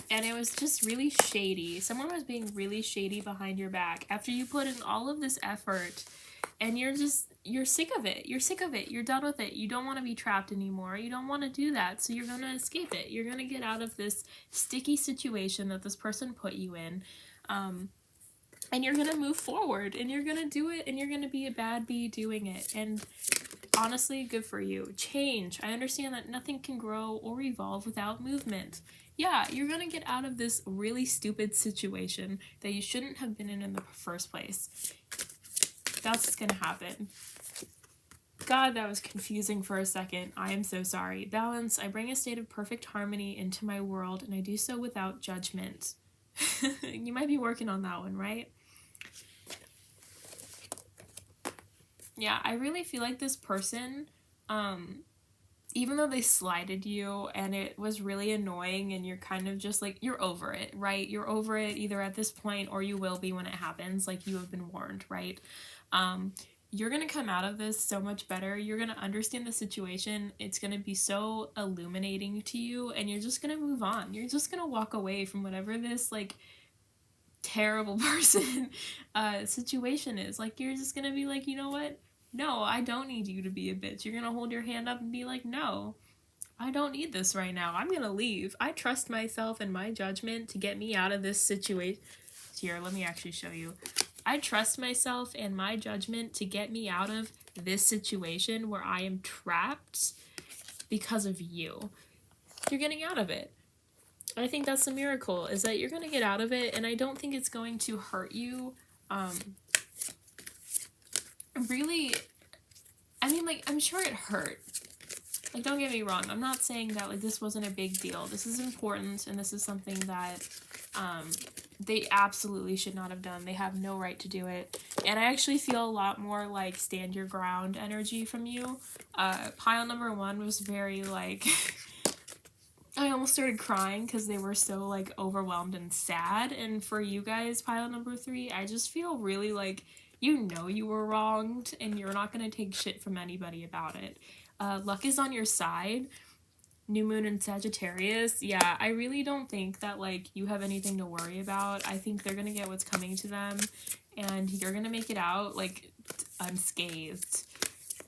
and it was just really shady. Someone was being really shady behind your back after you put in all of this effort, and you're sick of it. You're sick of it. You're done with it. You don't want to be trapped anymore. You don't want to do that, so you're going to escape it. You're going to get out of this sticky situation that this person put you in, and you're going to move forward, and you're going to do it, and you're going to be a bad bee doing it, and honestly, good for you. Change. I understand that nothing can grow or evolve without movement. Yeah, you're gonna get out of this really stupid situation that you shouldn't have been in the first place. That's what's gonna happen. God, that was confusing for a second. I am so sorry. Balance. I bring a state of perfect harmony into my world, and I do so without judgment. You might be working on that one, right? Yeah, I really feel like this person, even though they slighted you and it was really annoying and you're kind of just like, you're over it, right? You're over it either at this point or you will be when it happens. Like, you have been warned, right? You're going to come out of this so much better. You're going to understand the situation. It's going to be so illuminating to you, and you're just going to move on. You're just going to walk away from whatever this, like, terrible person situation is. Like, you're just going to be like, you know what? No, I don't need you to be a bitch. You're gonna hold your hand up and be like, no, I don't need this right now. I'm gonna leave. I trust myself and my judgment to get me out of this situation. Here, let me actually show you. I trust myself and my judgment to get me out of this situation where I am trapped because of you. You're getting out of it. I think that's the miracle, is that you're gonna get out of it, and I don't think it's going to hurt you. Really, I mean, like, I'm sure it hurt. Like, don't get me wrong. I'm not saying that, like, this wasn't a big deal. This is important, and this is something that they absolutely should not have done. They have no right to do it. And I actually feel a lot more, like, stand your ground energy from you. Pile number 1 was very, like, I almost started crying because they were so like overwhelmed and sad. And for you guys, pile number 3, I just feel really like you know you were wronged and you're not going to take shit from anybody about it. Luck is on your side. New moon in Sagittarius. Yeah, I really don't think that like you have anything to worry about. I think they're going to get what's coming to them and you're going to make it out like unscathed.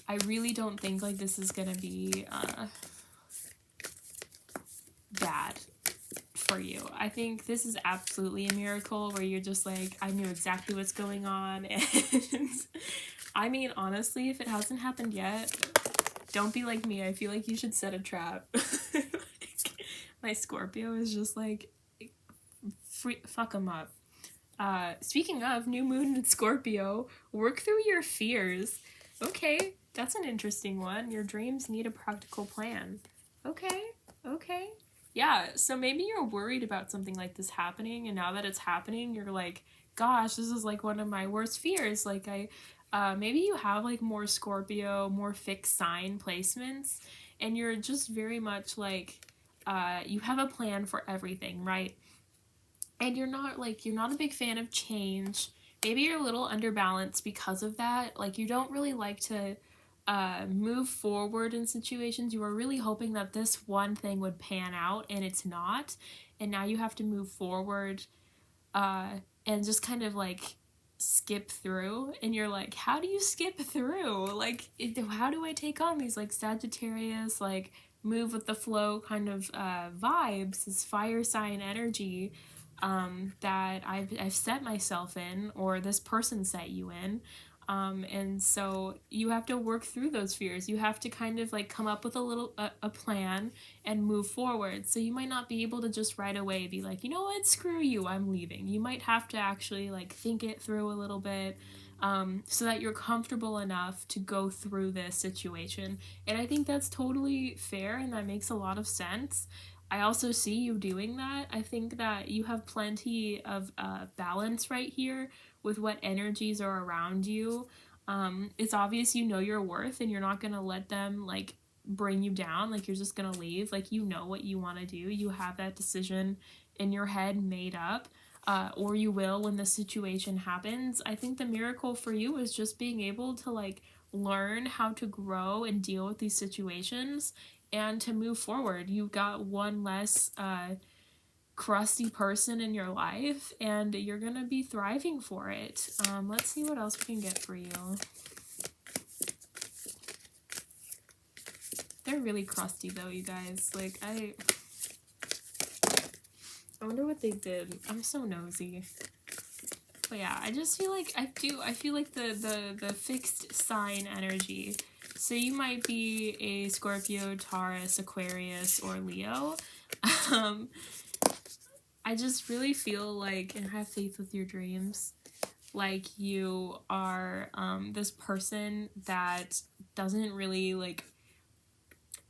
I really don't think like this is going to be bad for you. I think this is absolutely a miracle where you're just like, I knew exactly what's going on. And I mean, honestly, if it hasn't happened yet, don't be like me. I feel like you should set a trap. My Scorpio is just like, fuck them up. Speaking of new moon in Scorpio, work through your fears. Okay, that's an interesting one. Your dreams need a practical plan. Okay. Yeah, so maybe you're worried about something like this happening, and now that it's happening, you're like, gosh, this is like one of my worst fears. Like, maybe you have like more Scorpio, more fixed sign placements, and you're just very much like, you have a plan for everything, right? And you're not a big fan of change. Maybe you're a little underbalanced because of that. Like, you don't really like to move forward in situations. You were really hoping that this one thing would pan out and it's not, and now you have to move forward and just kind of like skip through, and you're like, how do you skip through? Like, how do I take on these like Sagittarius, like move with the flow kind of vibes, this fire sign energy that I've set myself in, or this person set you in. And so you have to work through those fears. You have to kind of like come up with a plan and move forward. So you might not be able to just right away be like, you know what, screw you, I'm leaving. You might have to actually like think it through a little bit, so that you're comfortable enough to go through this situation. And I think that's totally fair and that makes a lot of sense. I also see you doing that. I think that you have plenty of balance right here with what energies are around you. It's obvious you know your worth and you're not going to let them like bring you down. Like, you're just going to leave. Like, you know what you want to do. You have that decision in your head made up. Or you will when the situation happens. I think the miracle for you is just being able to like learn how to grow and deal with these situations and to move forward. You've got one less crusty person in your life and you're gonna be thriving for it. Let's see what else we can get for you. They're really crusty though, you guys. Like, I wonder what they did. I'm so nosy. But yeah, I just feel like I feel like the fixed sign energy. So you might be a Scorpio, Taurus, Aquarius, or Leo. I just really feel like, and have faith with your dreams, like you are this person that doesn't really like,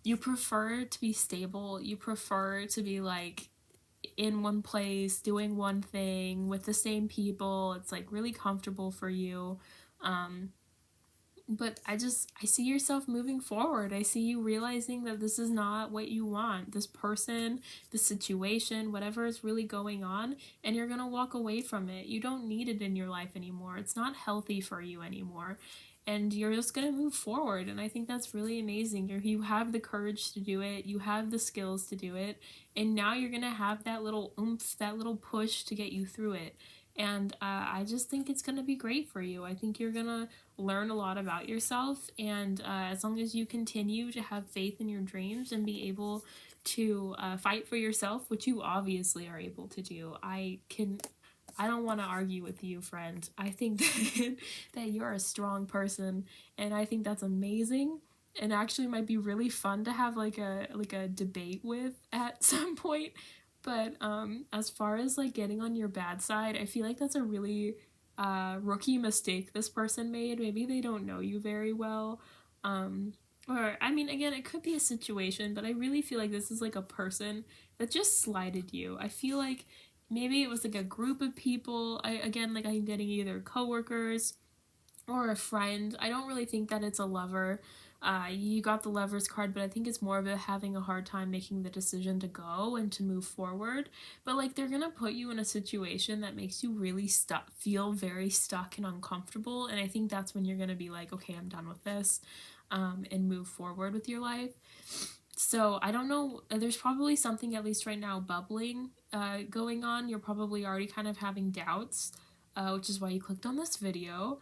you prefer to be stable, you prefer to be like in one place doing one thing with the same people. It's like really comfortable for you. But I see yourself moving forward. I see you realizing that this is not what you want. This person, the situation, whatever is really going on, and you're going to walk away from it. You don't need it in your life anymore. It's not healthy for you anymore. And you're just going to move forward. And I think that's really amazing. You have the courage to do it. You have the skills to do it. And now you're going to have that little oomph, that little push to get you through it. And I just think it's going to be great for you. I think you're going to learn a lot about yourself. And as long as you continue to have faith in your dreams and be able to fight for yourself, which you obviously are able to do, I don't want to argue with you, friend. I think that you're a strong person, and I think that's amazing. And actually might be really fun to have like a debate with at some point. But as far as like getting on your bad side, I feel like that's a really rookie mistake this person made. Maybe they don't know you very well. Or, I mean, again, it could be a situation, but I really feel like this is like a person that just slighted you. I feel like maybe it was like a group of people. Like I'm getting either coworkers or a friend. I don't really think that it's a lover. You got the Lovers card, but I think it's more of a having a hard time making the decision to go and to move forward. But like they're gonna put you in a situation that makes you really stuck, feel very stuck and uncomfortable. And I think that's when you're gonna be like, okay, I'm done with this, and move forward with your life. So I don't know, there's probably something at least right now bubbling going on. You're probably already kind of having doubts, which is why you clicked on this video.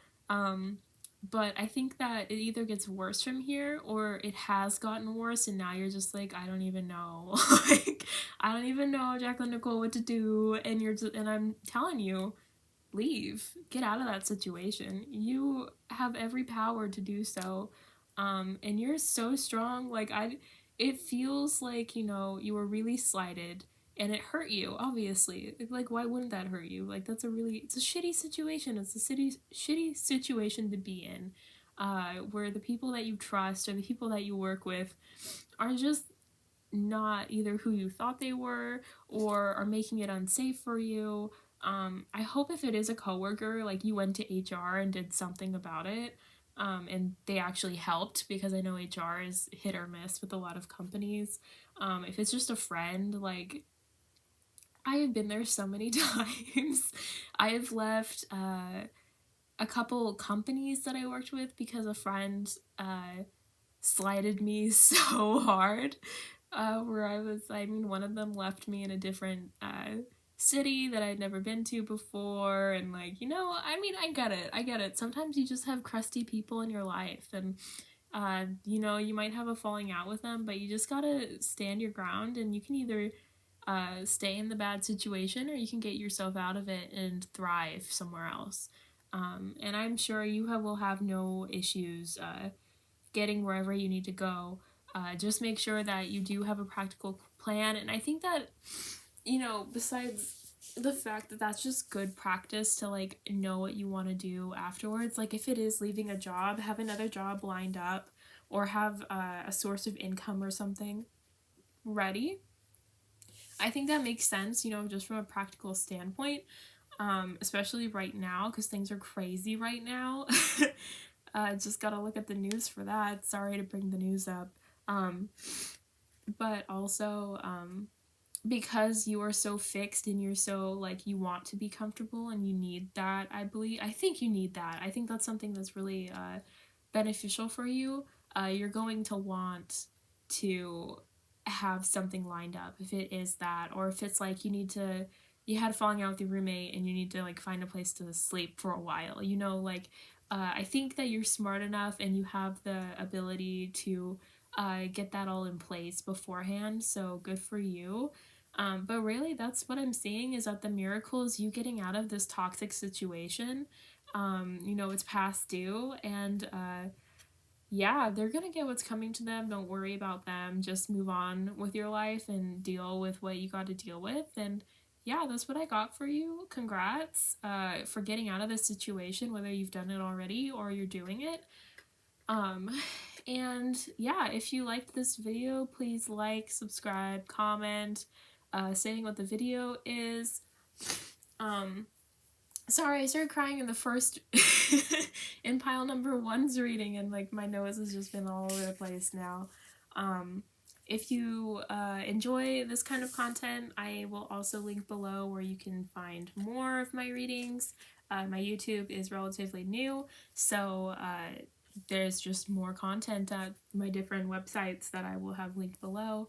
But I think that it either gets worse from here or it has gotten worse and now you're just like, I don't even know. Like, I don't even know, Jacqueline Nicole, what to do. And and I'm telling you, leave. Get out of that situation. You have every power to do so. And you're so strong. Like, it feels like, you know, you were really slighted and it hurt you, obviously. Like, why wouldn't that hurt you? Like, it's a shitty situation. It's a shitty situation to be in, where the people that you trust or the people that you work with are just not either who you thought they were or are making it unsafe for you. I hope if it is a coworker, like you went to HR and did something about it, and they actually helped, because I know HR is hit or miss with a lot of companies. If it's just a friend, like I have been there so many times. I have left a couple companies that I worked with because a friend slighted me so hard. One of them left me in a different city that I'd never been to before. And, like, you know, I mean, I get it. Sometimes you just have crusty people in your life. And, you know, you might have a falling out with them, but you just gotta stand your ground. And you can either stay in the bad situation or you can get yourself out of it and thrive somewhere else. And I'm sure will have no issues getting wherever you need to go. Just make sure that you do have a practical plan. And I think that, you know, besides the fact that that's just good practice to like know what you want to do afterwards, like if it is leaving a job, have another job lined up or have a source of income or something ready. I think that makes sense, you know, just from a practical standpoint, especially right now because things are crazy right now. Just gotta look at the news for that. Sorry to bring the news up. But also, because you are so fixed and you're so, like, you want to be comfortable and you need that, I think you need that. I think that's something that's really beneficial for you. You're going to want to have something lined up if it is that, or if it's like you had falling out with your roommate and you need to like find a place to sleep for a while, you know, like I think that you're smart enough and you have the ability to get that all in place beforehand, so good for you. But really, that's what I'm seeing, is that the miracle is you getting out of this toxic situation. You know, it's past due, and yeah, they're gonna get what's coming to them. Don't worry about them. Just move on with your life and deal with what you got to deal with. And yeah, that's what I got for you. Congrats for getting out of this situation, whether you've done it already or you're doing it. And yeah, if you liked this video, please like, subscribe, comment, saying what the video is. Sorry, I started crying in the first in pile number 1's reading, and like my nose has just been all over the place now. If you enjoy this kind of content, I will also link below where you can find more of my readings. My YouTube is relatively new, so there's just more content at my different websites that I will have linked below.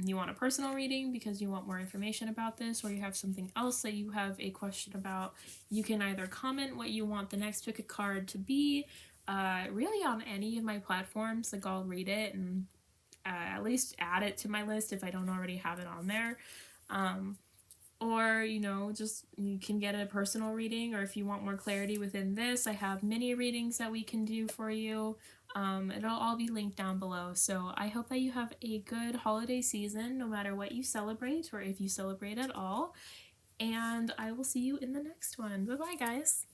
You want a personal reading because you want more information about this, or you have something else that you have a question about, you can either comment what you want the next pick a card to be, really on any of my platforms. Like, I'll read it and at least add it to my list if I don't already have it on there. Or, you know, just you can get a personal reading, or if you want more clarity within this, I have mini readings that we can do for you. It'll all be linked down below. So I hope that you have a good holiday season, no matter what you celebrate or if you celebrate at all. And I will see you in the next one. Bye-bye, guys.